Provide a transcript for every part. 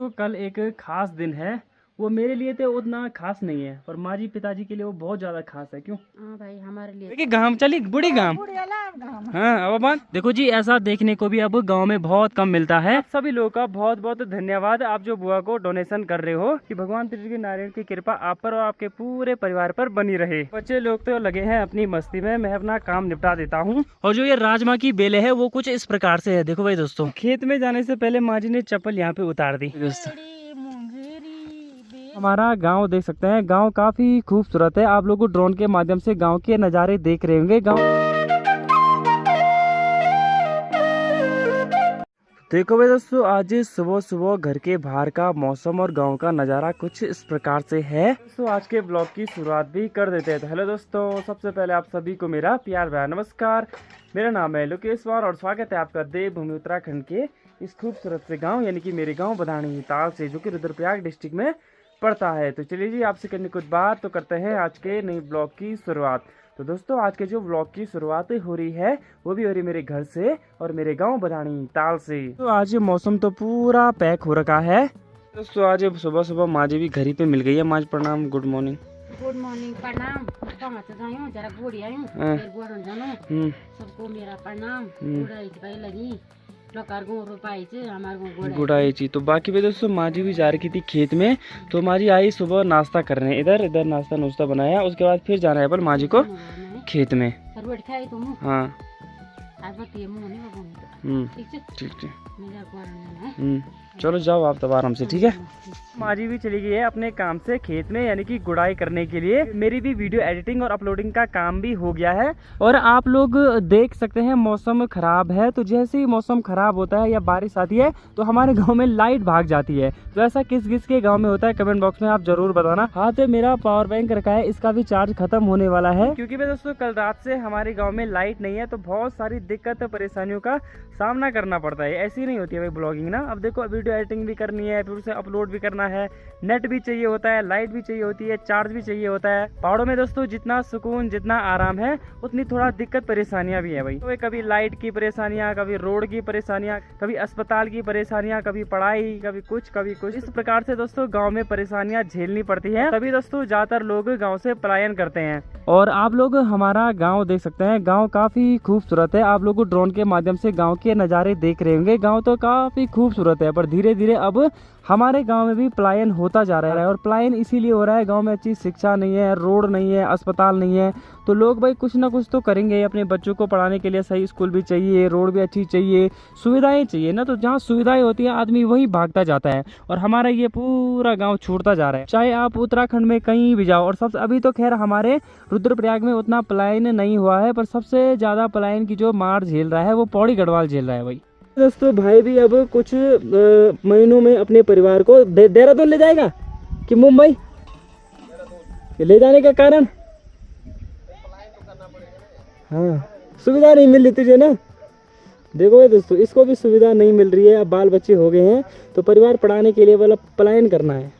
तो कल एक खास दिन है, वो मेरे लिए तो उतना खास नहीं है, पर माँ जी पिताजी के लिए वो बहुत ज्यादा खास है। क्यों? हाँ भाई, हमारे लिए देखिए गांव चली बुढ़ी गांव। हाँ अब बात देखो जी, ऐसा देखने को भी अब गांव में बहुत कम मिलता है। आप सभी लोगों का बहुत बहुत धन्यवाद, आप जो बुआ को डोनेशन कर रहे हो, कि भगवान श्री नारायण की कृपा आप पर और आपके पूरे परिवार पर बनी रहे। बच्चे लोग तो लगे हैं अपनी मस्ती में, मैं अपना काम निपटा देता हूँ। और जो ये राजमा की बेले है वो कुछ इस प्रकार से है। देखो भाई दोस्तों, खेत में जाने से पहले माँ जी ने चप्पल यहाँ पे उतार दी। दोस्तों हमारा गांव देख सकते हैं, गांव काफी खूबसूरत है। आप लोग ड्रोन के माध्यम से गांव के नज़ारे देख रहे होंगे। गांव देखो भाई दोस्तों, आज सुबह सुबह घर के बाहर का मौसम और गांव का नज़ारा कुछ इस प्रकार से है। तो आज के ब्लॉग की शुरुआत भी कर देते हैं। तो हेलो दोस्तों, सबसे पहले आप सभी को मेरा प्यार भरा नमस्कार। मेरा नाम है लोकेश्वर और स्वागत है आपका देवभूमि उत्तराखंड के इस खूबसूरत से गाँव यानी कि मेरे गाँव बदाणी ताल से, जो कि रुद्रप्रयाग डिस्ट्रिक्ट में पड़ता है। तो चलिए जी, आपसे करने कुछ बात तो करते हैं आज के नई ब्लॉग की शुरुआत। तो दोस्तों आज के जो ब्लॉग की शुरुआत हो रही है वो भी हो रही मेरे घर से और मेरे गांव बदाणी ताल से। तो आज मौसम तो पूरा पैक हो रखा है। दोस्तों आज सुबह सुबह माँ जी भी घर ही पे मिल गई है। माँ प्रणाम, गुड मॉर्निंग। गुड मॉर्निंग, प्रणाम। जरा बूढ़ी आयु सबको मेरा प्रणाम। लगी गुड़ाई जी। तो बाकी भी दोस्तों माँ जी भी जा रही थी खेत में, तो माँ जी आई सुबह नाश्ता करने, इधर इधर नाश्ता नुश्ता बनाया, उसके बाद फिर जाना है पर माँ जी को खेत में। हाँ ठीक है, चलो जाओ आप तब आराम से, ठीक है। माँ जी भी चली गई है अपने काम से खेत में, यानी कि गुड़ाई करने के लिए। मेरी भी वीडियो एडिटिंग और अपलोडिंग का काम भी हो गया है। और आप लोग देख सकते हैं मौसम खराब है, तो जैसे ही मौसम खराब होता है या बारिश आती है तो हमारे गांव में लाइट भाग जाती है। तो ऐसा किस किस के गांव में होता है कमेंट बॉक्स में आप जरूर बताना। हाथ में मेरा पावर बैंक रखा है, इसका भी चार्ज खत्म होने वाला है, क्योंकि दोस्तों कल रात से हमारे गाँव में लाइट नहीं है, तो बहुत सारी दिक्कत परेशानियों का सामना करना पड़ता है। ऐसी नहीं होती है भाई ब्लॉगिंग ना। अब देखो वीडियो एडिटिंग भी करनी है, फिर उसे अपलोड भी करना है, नेट भी चाहिए होता है, लाइट भी चाहिए होती है, चार्ज भी चाहिए होता है। पहाड़ों में दोस्तों जितना सुकून जितना आराम है उतनी थोड़ा दिक्कत परेशानियां भी है भाई। तो कभी लाइट की परेशानियां, कभी रोड की परेशानियां, कभी अस्पताल की परेशानियां, कभी पढ़ाई, कभी कुछ इस प्रकार से दोस्तों गाँव में परेशानियां झेलनी पड़ती है। तभी दोस्तों ज्यादातर लोग गाँव से पलायन करते हैं। और आप लोग हमारा गाँव देख सकते हैं, गाँव काफी खूबसूरत है। आप लोग ड्रोन के माध्यम से गाँव के नज़ारे देख रहे होंगे। गाँव तो काफी खूबसूरत है, पर धीरे धीरे अब हमारे गांव में भी पलायन होता जा रहा है। और पलायन इसीलिए हो रहा है, गांव में अच्छी शिक्षा नहीं है, रोड नहीं है, अस्पताल नहीं है, तो लोग भाई कुछ ना कुछ तो करेंगे। अपने बच्चों को पढ़ाने के लिए सही स्कूल भी चाहिए, रोड भी अच्छी चाहिए, सुविधाएं चाहिए ना। तो जहाँ सुविधाएं होती है आदमी वही भागता जाता है, और हमारा ये पूरा गाँव छूटता जा रहा है। चाहे आप उत्तराखंड में कहीं भी जाओ। और सबसे अभी तो खैर हमारे रुद्रप्रयाग में उतना पलायन नहीं हुआ है, पर सबसे ज्यादा पलायन की जो मार झेल रहा है वो पौड़ी गढ़वाल झेल रहा है भाई। दोस्तों भाई भी अब कुछ महीनों में अपने परिवार को देहरादून ले जाएगा कि मुंबई ले जाने का कारण, हाँ सुविधा नहीं मिल रही तुझे ना। देखो भाई दोस्तों, इसको भी सुविधा नहीं मिल रही है। अब बाल बच्चे हो गए हैं तो परिवार पढ़ाने के लिए वाला पलायन करना है।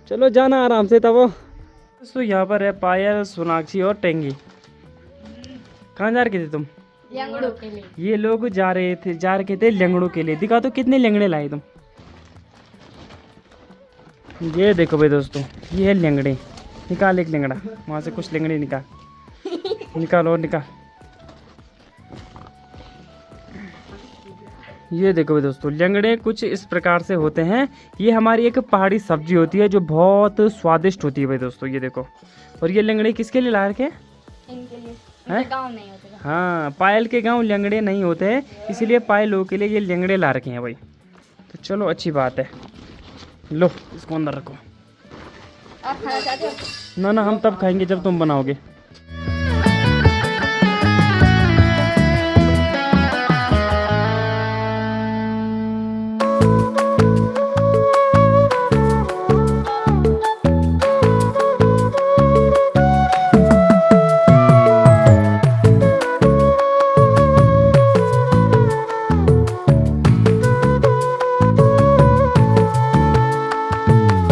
चलो जाना आराम से। तब दोस्तों यहाँ पर है पायल, सोनाक्षी और टेंगी। कहाँ जा रहे थे तुम? लंगड़ों के लिए। ये लोग जा रहे थे लंगड़ों के लिए। दिखा तो कितने लंगड़े लाए तुम। ये देखो भाई दोस्तों, ये है लंगड़े। निकाल एक लंगड़ा वहाँ से, कुछ लंगड़े निकाल और निकाल। ये देखो भाई दोस्तों, लंगड़े कुछ इस प्रकार से होते हैं। ये हमारी एक पहाड़ी सब्जी होती है जो बहुत स्वादिष्ट होती है भाई दोस्तों, ये देखो। और ये लंगड़े किसके लिए ला रखे हैं? इनके लिए। गाँव नहीं होते। हाँ, पायल के गांव लंगड़े नहीं होते हैं, इसीलिए पायल लोगों के लिए ये लंगड़े ला रखे हैं भाई। तो चलो अच्छी बात है, लो इसको अंदर रखो। आप खाना चाहते हो? ना हम तब खाएंगे जब तुम बनाओगे।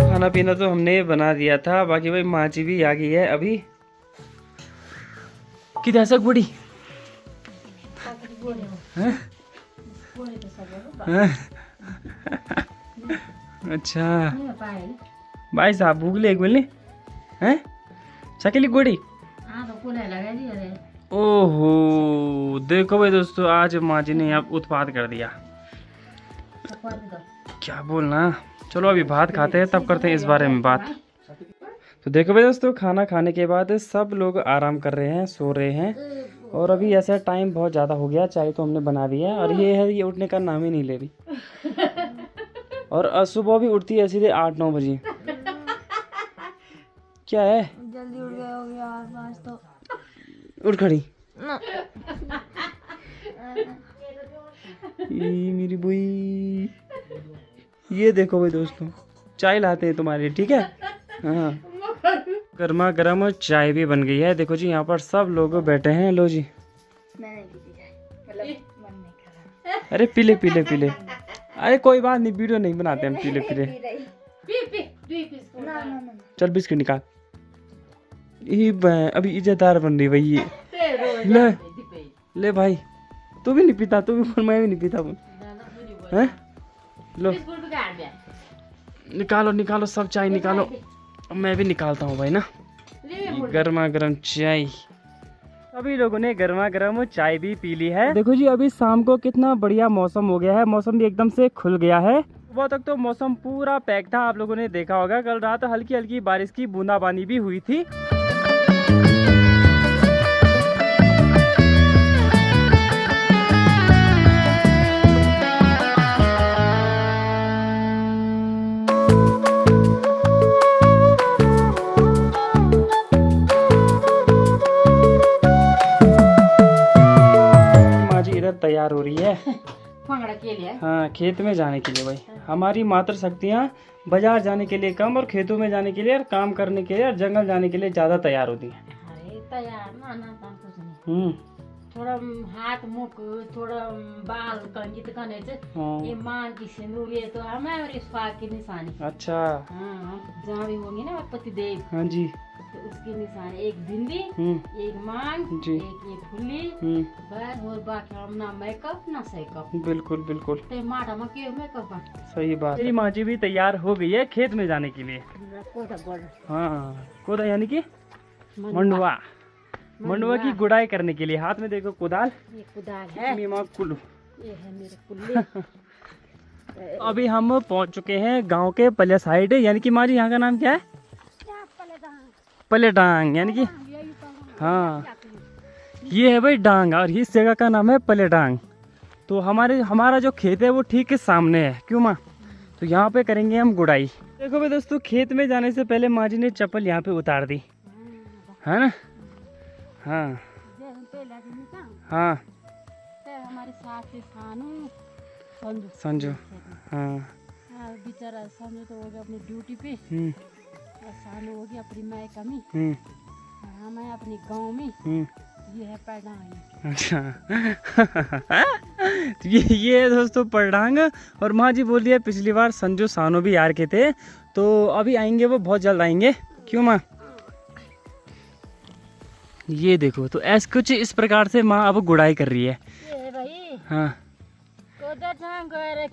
खाना पीना तो हमने बना दिया था, बाकी भाई माँ जी भी आ गई है अभी। किधर सक बड़ी अच्छा नहीं पाए भाई साहब भूख ले बोलने हैं शकीली गोड़ी। हाँ तो कुल लगा दी अरे ओहो देखो भाई दोस्तों आज माँ जी ने यहाँ उत्पाद कर दिया। चपात दो क्या बोलना। चलो अभी भात खाते हैं तब करते हैं इस बारे में बात। तो देखो भाई दोस्तों खाना खाने के बाद सब लोग आराम कर रहे हैं सो रहे हैं और अभी ऐसा टाइम बहुत ज़्यादा हो गया। चाय तो हमने बना दी है और ये है ये उठने का नाम ही नहीं ले रही और सुबह भी उठती है सीधे 8-9 बजे। क्या है जल्दी उठ गए हो गया आज तो उठ खड़ी मेरी बुई। ये देखो भाई दोस्तों चाय लाते हैं तुम्हारे लिए ठीक है। हाँ गर्मा गर्म चाय भी बन गई है। देखो जी यहाँ पर सब लोग बैठे हैं। लो जी अरे पीले पीले पीले। अरे कोई बात नहीं वीडियो नहीं बनाते हम पीले पीले। चल बिस्किट निकाल। अभी इज्जतदार बन रही भाई ये। ले ले भाई तू भी नहीं पीता तू भी मैं भी नहीं पीता हैं। लो निकालो निकालो सब चाय निकालो। मैं भी निकालता हूँ भाई ना गर्मा गर्म चाय। सभी लोगों ने गर्मा गर्म चाय भी पी ली है। देखो जी अभी शाम को कितना बढ़िया मौसम हो गया है। मौसम भी एकदम से खुल गया है। सुबह तक तो मौसम पूरा पैक था। आप लोगों ने देखा होगा कल रात हल्की हल्की बारिश की बूंदाबांदी भी हुई थी। तैयार हो रही है भंगड़ा के लिए। हाँ खेत में जाने के लिए भाई। हमारी मातृ शक्तियाँ बाजार जाने के लिए कम और खेतों में जाने के लिए और काम करने के लिए और जंगल जाने के लिए ज्यादा तैयार होती हैं। अरे तैयार ना कुछ नहीं थोड़ा हाथ मुख थोड़ा बाल कंजित करने से ये मांग की सिंदूर ये तो हमारे इस पाक की निशानी। अच्छा हाँ जहाँ भी होंगे ना पति देव हाँ जी तो उसकी निशानी एक बिंदी एक मांग जी एक ये फुल्ली बस और बाकी हम ना मेकअप ना सेकअप। बिल्कुल बिल्कुल तो माटा में क्यों मेकअप सही बात। मेरी माँ जी भी तैयार हो गई है खेत में जाने के लिए। हाँ कोदा यानी कि मंडवा मंडवा की गुड़ाई करने के लिए। हाथ में देखो कुदाल ये कुदाल है मेरी माँ कुल्लू ये है मेरे कुल्ली। अभी हम पहुंच चुके हैं गांव के पले साइड यानी कि माँ जी यहाँ का नाम क्या है पले डांग यानी कि हाँ ये है भाई डांग और इस जगह का नाम है पले डांग। तो हमारा जो खेत है वो ठीक के सामने है क्यों माँ। तो यहाँ पे करेंगे हम गुड़ाई। देखो भाई दोस्तों खेत में जाने से पहले माँ जी ने चप्पल यहाँ पे उतार दी है ना। हाँ हाँ हमारे साथ संजू हाँ बेचारा संजू तो हो गया अपनी ड्यूटी पे सानू हो गया अपनी माय कमी मैं अपनी गांव में ये है पढ़ांग। अच्छा तो ये है दोस्तों पढ़ांग। और माँ जी बोल दिया पिछली बार संजू सानू भी यार के थे तो अभी आएंगे वो बहुत जल्द आएंगे क्यों माँ। ये देखो तो ऐसे कुछ इस प्रकार से माँ अब गुड़ाई कर रही है। ये भाई हाँ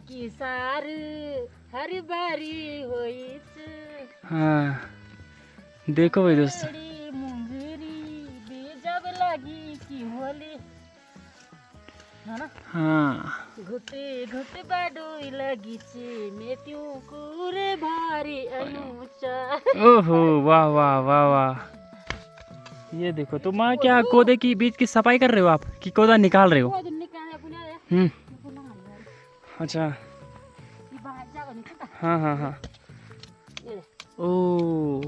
की सार हरी बारी होई हाँ देखो भाई दोस्तों जब लगी की होली है ना। हाँ घुटे घुटे बाडोई लगी छे मेत्यूं कुरे भारी अयूचा। ओहो वाह वाह वाह वाह। ये देखो तो माँ क्या कोदे की बीज की सफाई कर रहे हो आप कि कोदा निकाल रहे हो। अच्छा हाँ हाँ हाँ ओ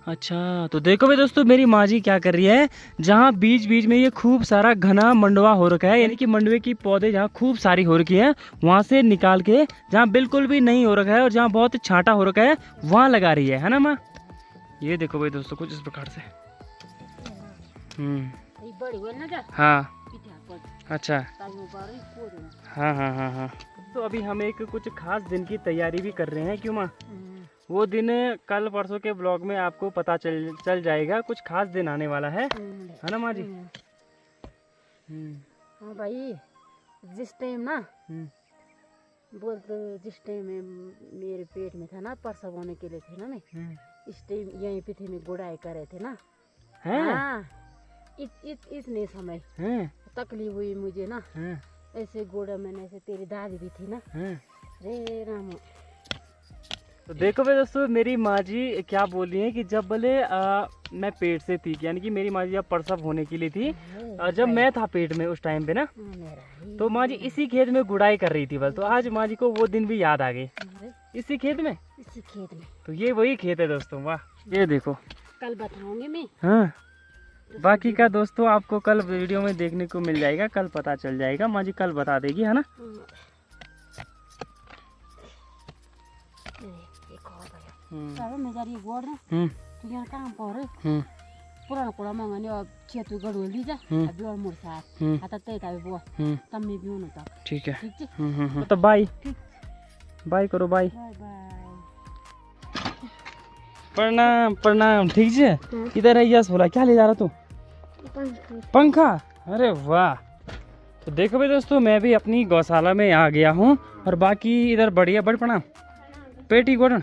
अच्छा तो देखो भाई दोस्तों मेरी माँ जी क्या कर रही है जहाँ बीच बीच में ये खूब सारा घना मंडवा हो रखा है यानी कि मंडवे की पौधे जहाँ खूब सारी हो रखी है वहाँ से निकाल के जहाँ बिल्कुल भी नहीं हो रखा है और जहाँ बहुत छांटा हो रखा है वहाँ लगा रही है ना माँ। ये देखो भाई दोस्तों कुछ इस प्रकार से हाँ अच्छा हाँ हाँ हाँ हाँ। तो अभी हम एक कुछ खास दिन की तैयारी भी कर रहे हैं क्यों माँ। वो दिन कल परसों के ब्लॉग में आपको पता चल जाएगा। कुछ खास दिन आने वाला है ना माँ जी। हाँ भाई जिस टाइम ना बोलते जिस टाइम में मेरे पेट में था ना, प्रसव होने के लिए थे ना, मैं इस टाइम यहीं पे थे, मैं गुड़ाई कर रहे थे ना। हाँ, इतने समय तकलीफ हुई मुझे ना, ऐसे गोड़ा मैंने, ऐसे तेरी दादी भी थी ना। रे राम। तो देखो भाई दोस्तों, मेरी माँ जी क्या बोल रही है कि जब बोले मैं पेट से थी, यानी कि मेरी माँ जी अब प्रसव होने के लिए थी, जब मैं था पेट में उस टाइम पे ना, तो माँ जी इसी खेत में गुड़ाई कर रही थी बस। तो आज माँ जी को वो दिन भी याद आ गए। इसी खेत में तो ये वही खेत है दोस्तों। वाह, ये देखो, कल बताऊंगी मैं। हाँ, बाकी का दोस्तों आपको कल वीडियो में देखने को मिल जाएगा, कल पता चल जाएगा, माँ जी कल बता देगी, है ना। तो यहाँ काम पर पुरानो कुरा मंगाने अब खेत गड़ोल दी जा, अभी और मुर्सा आता तय का बुआ तब में भी होना था। ठीक है, ठीक है, तो बाय बाय करो, बाय बाय बाय। प्रणाम प्रणाम। ठीक है, इधर है यस बोला, क्या ले जा रहा तू? पंखा। अरे वाह। तो देखो भाई दोस्तों, मैं भी अपनी गौशाला में आ गया हूँ, और बाकी इधर बढ़िया बड़ प्रणाम पेटी गोडन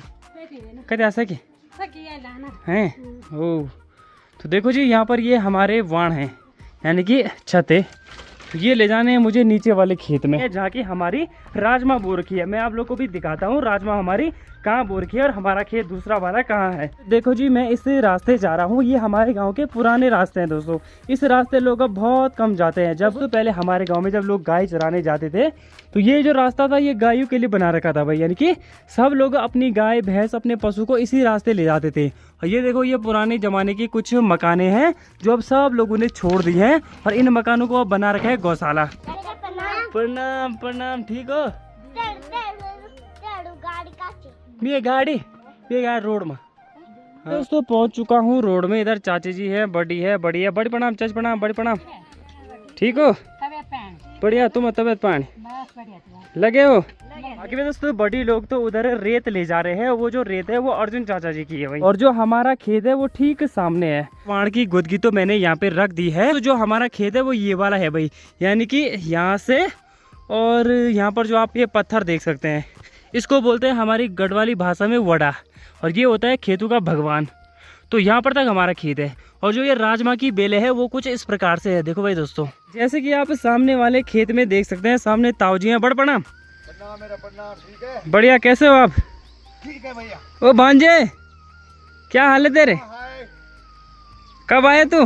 कदे आ सके हैं। ओ, तो देखो जी, यहाँ पर ये हमारे वाण हैं, यानी कि छत है। तो ये ले जाने हैं मुझे नीचे वाले खेत में, जहाँ की हमारी राजमा बो रखी है। मैं आप लोग को भी दिखाता हूँ राजमा हमारी कहाँ बो रखी है और हमारा खेत दूसरा वाला कहाँ है। देखो जी, मैं इस रास्ते जा रहा हूँ, ये हमारे गांव के पुराने रास्ते हैं दोस्तों। इस रास्ते लोग अब बहुत कम जाते हैं। जब तो पहले हमारे गांव में जब लोग गाय चराने जाते थे, तो ये जो रास्ता था ये गायों के लिए बना रखा था भाई, यानी कि सब लोग अपनी गाय भैंस अपने पशु को इसी रास्ते ले जाते थे। और ये देखो, ये पुराने जमाने की कुछ मकाने हैं जो अब सब लोगों ने छोड़ दी हैं, और इन मकानों को अब बना रखा है गौशाला। प्रणाम प्रणाम। ठीक हो? ये गाड़ी रोड में। दोस्तों पहुंच चुका हूँ रोड में। इधर चाची जी है, बड़ी है, बड़ी है, बड़ी प्रणाम चाची, प्रणाम, बड़ी प्रणाम। ठीक हो? बढ़िया। तुम तबियत पानी लगे हो? बाकी में दोस्तों बड़ी लोग तो उधर रेत ले जा रहे हैं। वो जो रेत है वो अर्जुन चाचा जी की है भाई, और जो हमारा खेत है वो ठीक सामने है। वाण की गुदगी तो मैंने यहाँ पे रख दी है। तो जो हमारा खेत है वो ये वाला है भाई, यानी कि यहाँ से, और यहाँ पर जो आप ये पत्थर देख सकते हैं, इसको बोलते हैं हमारी गढ़वाली भाषा में वड़ा, और ये होता है खेतों का भगवान। तो यहाँ पर तक हमारा खेत है। और जो ये राजमा की बेले है वो कुछ इस प्रकार से है। देखो भाई दोस्तों, जैसे कि आप सामने वाले खेत में देख सकते हैं, सामने ताऊ जी हैं। बड़ प्रणाम। मेरा प्रणाम। ठीक है? बढ़िया। कैसे हो आप? ठीक है भैया। ओ भांजे, क्या हाल है तेरे? कब आए तू?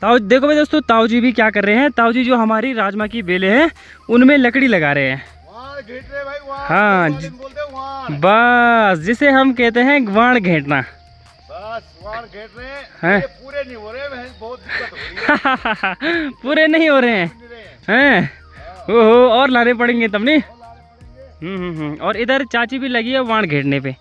ताऊ, देखो भाई दोस्तों, ताऊ जी भी क्या कर रहे हैं, ताऊ जी जो हमारी राजमा की बेले हैं उनमें लकड़ी लगा रहे हैं। हाँ, बस जिसे हम कहते हैं वाण घेटना। वाण घेट रहे हैं, पूरे नहीं हो रहे, बहुत दिक्कत हो रही है। पूरे नहीं हो रहे हैं। ओहो, और लाने पड़ेंगे तब नहीं। और इधर चाची भी लगी है वाण घेटने पे।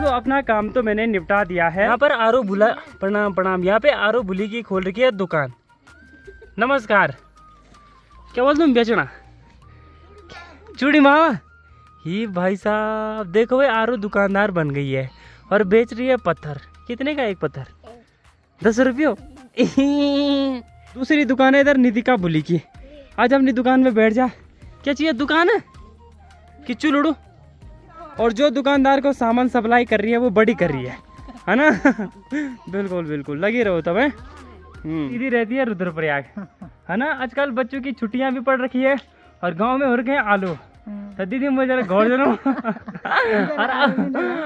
अपना काम तो मैंने निपटा दिया है। यहाँ पर आरो भुला, प्रणाम प्रणाम, यहाँ पे आरो भुली की खोल रखी है दुकान। नमस्कार। क्या बोल तुम बेचना चूड़ी मावा ही? भाई साहब देखो भाई, आरो दुकानदार बन गई है और बेच रही है पत्थर। कितने का एक पत्थर? 10 रुपये। दूसरी दुकान है इधर निधिका भुली की। आज अपनी दुकान में बैठ जा। क्या चाहिए? दुकान है किच्चू लुड़ू। और जो दुकानदार को सामान सप्लाई कर रही है वो बड़ी कर रही है ना। बिल्कुल बिल्कुल, लगी रहो तब है। सीधी रहती है रुद्रप्रयाग, है ना। आजकल बच्चों की छुट्टियां भी पड़ रखी है और गांव में हो रखे हैं आलू। तो दीदी मुझे जरा घोड़ जनो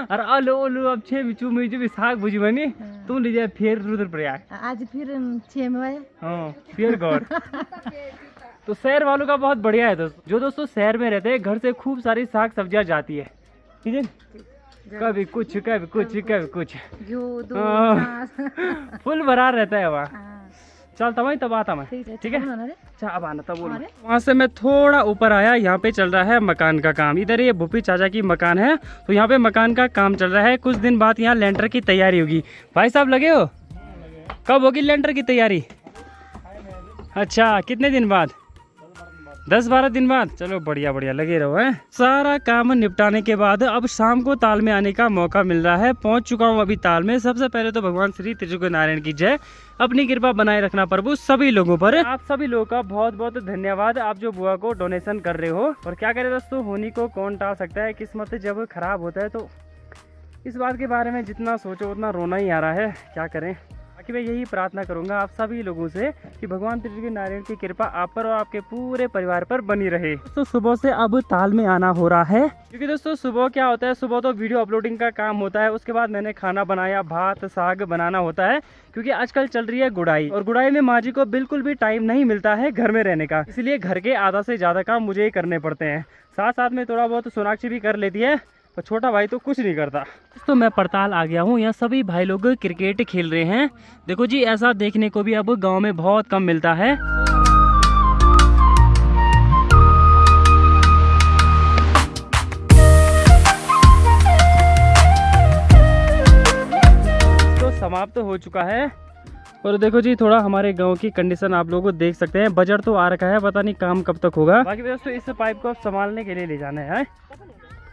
अरे आलू ओलू अब 6 मिचू मिचू भी साग भुजी बनी। तुम लीजिए फिर रुद्रप्रयाग। आज फिर 6 में। हाँ, फिर गौर। तो शहर वालों का बहुत बढ़िया है दोस्तों। जो दोस्तों शहर में रहते हैं, घर से खूब सारी साग सब्जियां जाती है, ठीक है। कभी कुछ कभी कुछ कभी कुछ, फुल भरा रहता है वहाँ। चलता वही तब आता मैं, ठीक है। अच्छा अब आना तब बोल। वहाँ से मैं थोड़ा ऊपर आया, यहाँ पे चल रहा है मकान का काम। इधर ये भूपी चाचा की मकान है, तो यहाँ पे मकान का काम चल रहा है। कुछ दिन बाद यहाँ लेंटर की तैयारी होगी। भाई साहब लगे हो? कब होगी लेंटर की तैयारी? अच्छा, कितने दिन बाद? 10-12 दिन बाद, चलो बढ़िया बढ़िया, लगे रहो है। सारा काम निपटाने के बाद अब शाम को ताल में आने का मौका मिल रहा है। पहुंच चुका हूं अभी ताल में। सबसे पहले तो भगवान श्री त्रिजुग नारायण की जय। अपनी कृपा बनाए रखना प्रभु सभी लोगों पर। आप सभी लोगों का बहुत बहुत धन्यवाद, आप जो बुआ को डोनेशन कर रहे हो। और क्या करें दोस्तों, होनी को कौन टाल सकता है। किस्मत जब खराब होता है तो इस बात के बारे में जितना सोचो उतना रोना ही आ रहा है। क्या करें, बाकी मैं यही प्रार्थना करूंगा आप सभी लोगों से कि भगवान त्रिजुग नारायण की कृपा आप पर और आपके पूरे परिवार पर बनी रहे। दोस्तों सुबह से अब ताल में आना हो रहा है, क्योंकि दोस्तों सुबह क्या होता है, सुबह तो वीडियो अपलोडिंग का काम होता है। उसके बाद मैंने खाना बनाया, भात साग बनाना होता है, क्योंकि आजकल चल रही है गुड़ाई। और गुड़ाई में माँ जी को बिल्कुल भी टाइम नहीं मिलता है घर में रहने का, इसलिए घर के आधा से ज़्यादा काम मुझे ही करने पड़ते हैं। साथ साथ में थोड़ा बहुत सोनाक्षी भी कर लेती है, पर छोटा भाई तो कुछ नहीं करता। तो मैं पड़ताल आ गया हूँ, यहाँ सभी भाई लोग क्रिकेट खेल रहे हैं। देखो जी, ऐसा देखने को भी अब गांव में बहुत कम मिलता है। तो समाप्त हो चुका है। और देखो जी, थोड़ा हमारे गांव की कंडीशन आप लोगों को देख सकते हैं। बजट तो आ रखा है, पता नहीं काम कब तक होगा। बाकी दोस्तों इस पाइप को संभालने के लिए ले जाना है,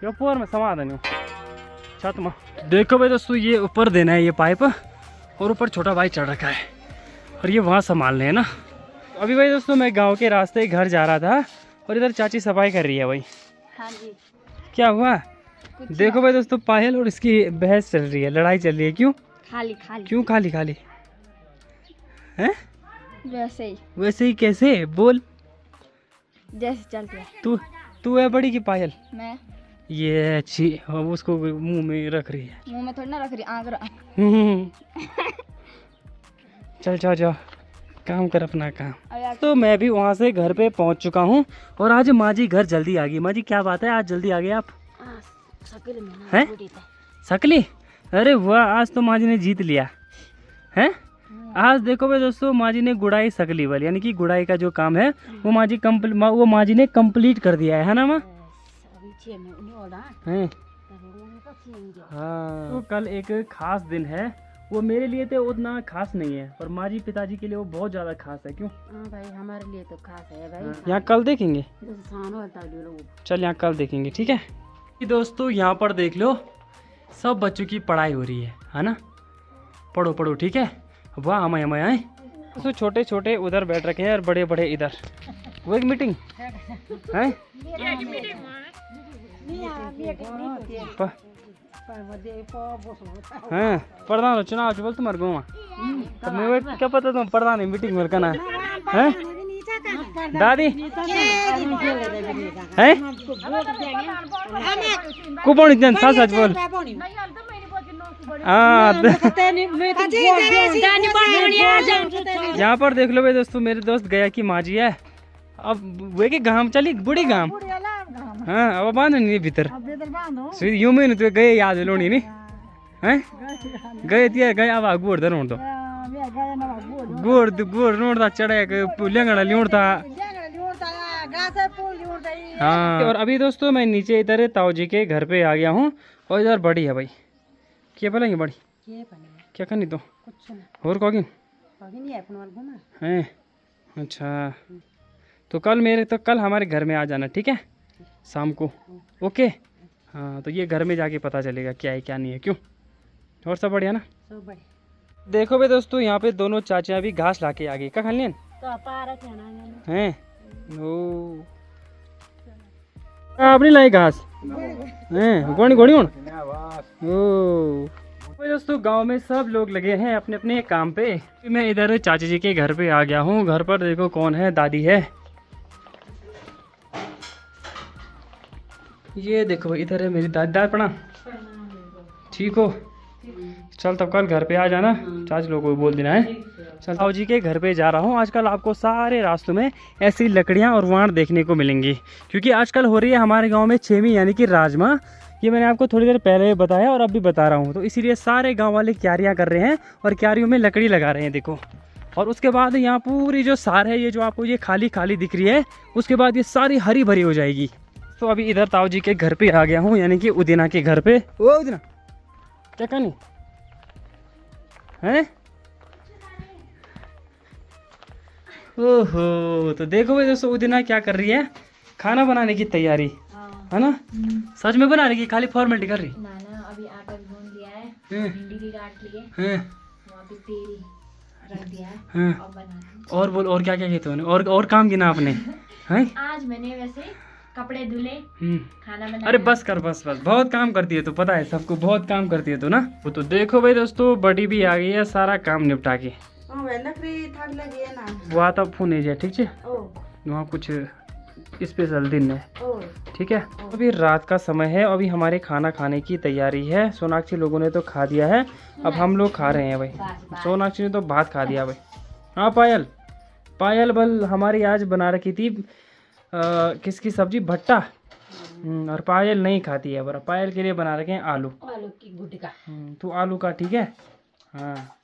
ऊपर में समा देनी छत में। देखो भाई दोस्तों, ये ऊपर देना है ये पाइप, और ऊपर छोटा भाई चढ़ रखा है, और ये वहाँ संभालने है ना। अभी भाई दोस्तों मैं गांव के रास्ते घर जा रहा था, और इधर चाची सफाई कर रही है भाई। हाँ जी। क्या हुआ? देखो भाई दोस्तों, पायल और इसकी बहस चल रही है, लड़ाई चल रही है। क्यों खाली खाली? क्यों खाली खाली है? वैसे ही कैसे? बोल। जैसे चलती है। तू है बड़ी की पायल? मैं। ये अच्छी, उसको मुंह में रख रही है। मुंह में थोड़ी ना रख रही, आंख चल जाओ जाओ, काम कर अपना काम। तो मैं भी वहाँ से घर पे पहुँच चुका हूँ, और आज माँ जी घर जल्दी आ गई। माँ जी क्या बात है, आज जल्दी आ गए आप? हैं? सकली? अरे वाह, आज तो माँ जी ने जीत लिया है। आज देखो भाई दोस्तों, माँ जी ने गुड़ाई सकली वाली, यानी कि गुड़ाई का जो काम है वो माँ जी ने कंप्लीट कर दिया है ना माँ? हाँ। तो कल एक खास दिन है, वो मेरे लिए तो उतना खास नहीं है, पर माँ जी पिताजी के लिए वो बहुत ज्यादा खास है। क्यों? भाई हमारे लिए तो खास है भाई। यहाँ कल देखेंगे, चल यहाँ कल देखेंगे, ठीक है दोस्तों। यहाँ पर देख लो, सब बच्चों की पढ़ाई हो रही है ना। पढ़ो पढ़ो, ठीक है। वाह, हमें आए तो छोटे छोटे उधर बैठ रखे हैं और बड़े बड़े इधर। वो एक मीटिंग है, हाँ प्रधान चुनाव बोल तुम्हारे गाँव तो मैं क्या पता तुम प्रधान मीटिंग में करना है दादी है कुपन इतने सच सच बोल। हाँ यहाँ पर देख लो भाई दोस्तों, मेरे दोस्त गया की माँ जी है। अब वे के गांव चली बुढ़ी गांव, हाँ अब बांध नहीं भीतर यूं में तो गए याद लोनी नहीं हैं गए तिया गए अब गोड़ धर तो गोड़ गोड़ नोड़ता चढ़े लेंगड़ा लियोड़ता। हाँ और अभी दोस्तों मैं नीचे इधर ताऊ जी के घर पे आ गया हूँ, और इधर बड़ी है भाई। क्या बोलेंगे बड़ी क्या करनी तो और कहोगी हैं? अच्छा तो कल हमारे घर में आ जाना, ठीक है शाम को, ओके। हाँ तो ये घर में जाके पता चलेगा क्या है क्या नहीं है। क्यों और सब बढ़िया ना? सब बढ़िया। देखो भाई दोस्तों, यहाँ पे दोनों चाचियाँ भी घास लाके आ गई। क्या खा लियन हैं? ओ अपनी लाई घास हैं गोनी गोनी ओ भाई दोस्तों, गांव में सब लोग लगे हैं अपने अपने काम पे। मैं इधर चाची जी के घर पे आ गया हूँ। घर पर देखो कौन है, दादी है। ये देखो इधर है मेरी दादी। दादी प्रणाम, ठीक हो? चल तब कल घर पे आ जाना, चाची लोगों को बोल देना है। चल ताऊ जी के घर पे जा रहा हूँ। आजकल आपको सारे रास्तों में ऐसी लकड़ियाँ और वाण देखने को मिलेंगी, क्योंकि आजकल हो रही है हमारे गांव में छेमी यानी कि राजमा। ये मैंने आपको थोड़ी देर पहले बताया और अब भी बता रहा हूँ। तो इसीलिए सारे गांव वाले क्यारियाँ कर रहे हैं और क्यारियों में लकड़ी लगा रहे हैं, देखो। और उसके बाद यहाँ पूरी जो सार है, ये जो आपको ये खाली खाली दिख रही है, उसके बाद ये सारी हरी भरी हो जाएगी। तो अभी इधर ताऊ जी के घर पे आ गया हूँ, यानी कि उदिना के घर पे। ओ उदिना क्या कहनी है? ओहो, तो देखो भाई दोस्तों उदिना क्या कर रही है, खाना बनाने की तैयारी है ना। सच में बना रही है, खाली फॉर्मेलिटी कर रही ना अभी आटा गूंद लिया है, भिंडी भी काट लिए, वहाँ पे तेल रख दिया है और बना। और बोल, और क्या क्या किया तूने, और काम गिना आपने हैं? आज मैंने वैसे कपड़े धुले, खाना बनाया। अरे बस कर, बस बहुत काम करती है तू, पता है सबको, बहुत काम करती है तू ना। वो तो देखो भाई दोस्तों बड़ी भी आ गई है सारा काम निपटा के। वहाँ तो फोन है ठीक है, वहाँ कुछ स्पेशल दिन है, ठीक है। अभी रात का समय है, अभी हमारे खाना खाने की तैयारी है। सोनाक्षी लोगों ने तो खा दिया है, अब हम लोग खा रहे हैं भाई। सोनाक्षी ने तो भात खा दिया भाई। हाँ पायल बल हमारी आज बना रखी थी किसकी सब्जी, भट्टा। और पायल नहीं खाती है, पायल के लिए बना रखे हैं आलू की गुटका। तो आलू का, ठीक है। हाँ